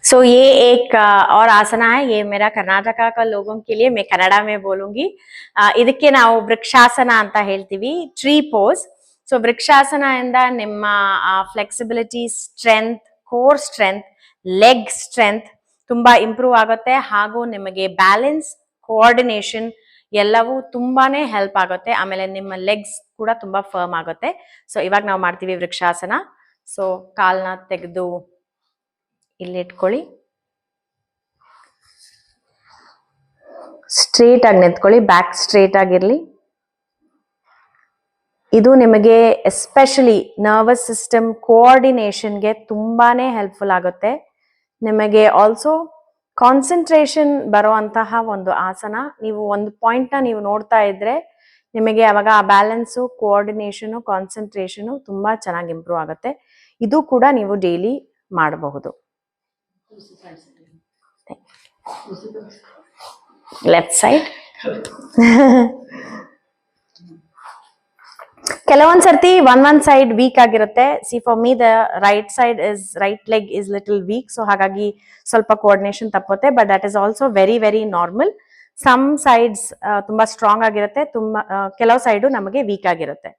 सो ये एक और आसना है, ये मेरा कर्नाटका का लोगों के लिए, मैं कन्नಡ में बोलूंगी. ಇದಕ್ಕೆ ನಾವು ವೃಕ್ಷಾಸನ ಅಂತ ಹೇಳ್ತೀವಿ, ಟ್ರೀ ಪೋಸ್. ಸೊ ವೃಕ್ಷಾಸನ ಇಂದ ನಿಮ್ಮ flexibility, strength, core strength, leg strength ತುಂಬಾ ಇಂಪ್ರೂವ್ ಆಗುತ್ತೆ. ಹಾಗೂ ನಿಮಗೆ ಬ್ಯಾಲೆನ್ಸ್, ಕೋಆರ್ಡಿನೇಷನ್ ಎಲ್ಲವೂ ತುಂಬಾನೇ ಹೆಲ್ಪ್ ಆಗುತ್ತೆ. ಆಮೇಲೆ ನಿಮ್ಮ ಲೆಗ್ಸ್ ಕೂಡ ತುಂಬಾ ಫರ್ಮ್ ಆಗುತ್ತೆ. ಸೊ ಇವಾಗ ನಾವು ಮಾಡ್ತೀವಿ ವೃಕ್ಷಾಸನ. ಸೊ ಕಾಲ್ನ ತೆಗೆದು ಇಲ್ಲಿ ಇಟ್ಕೊಳ್ಳಿ, ಸ್ಟ್ರೇಟ್ ಆಗಿ ನಿಂತ್ಕೊಳ್ಳಿ, ಬ್ಯಾಕ್ ಸ್ಟ್ರೇಟ್ ಆಗಿರ್ಲಿ. ಇದು ನಿಮಗೆ ಎಸ್ಪೆಷಲಿ ನರ್ವಸ್ ಸಿಸ್ಟಮ್ ಕೋಆರ್ಡಿನೇಷನ್ಗೆ ತುಂಬಾನೇ ಹೆಲ್ಪ್ಫುಲ್ ಆಗುತ್ತೆ. ನಿಮಗೆ ಆಲ್ಸೋ ಕಾನ್ಸಂಟ್ರೇಷನ್ ಬರುವಂತಹ ಒಂದು ಆಸನ. ನೀವು ಒಂದು ಪಾಯಿಂಟ್ ನ ನೀವು ನೋಡ್ತಾ ಇದ್ರೆ ನಿಮಗೆ ಅವಾಗ ಆ ಬ್ಯಾಲೆನ್ಸು, ಕೋಆರ್ಡಿನೇಷನು, ಕಾನ್ಸಂಟ್ರೇಷನು ತುಂಬಾ ಚೆನ್ನಾಗಿ ಇಂಪ್ರೂವ್ ಆಗುತ್ತೆ. ಇದು ಕೂಡ ನೀವು ಡೈಲಿ ಮಾಡಬಹುದು. ಲೆಫ್ಟ್ ಸೈಡ್ ಕೆಲವೊಂದ್ಸರ್ತಿ ಒಂದ್ ಸೈಡ್ ವೀಕ್ ಆಗಿರುತ್ತೆ. See for me the right leg is little weak, so ಹಾಗಾಗಿ ಸ್ವಲ್ಪ ಕೋಆರ್ಡಿನೇಷನ್ ತಪ್ಪುತ್ತೆ. But that is also very very normal. Some sides ತುಂಬಾ ಸ್ಟ್ರಾಂಗ್ ಆಗಿರುತ್ತೆ, ತುಂಬಾ ಕೆಲವು ಸೈಡು ನಮಗೆ ವೀಕ್ ಆಗಿರುತ್ತೆ.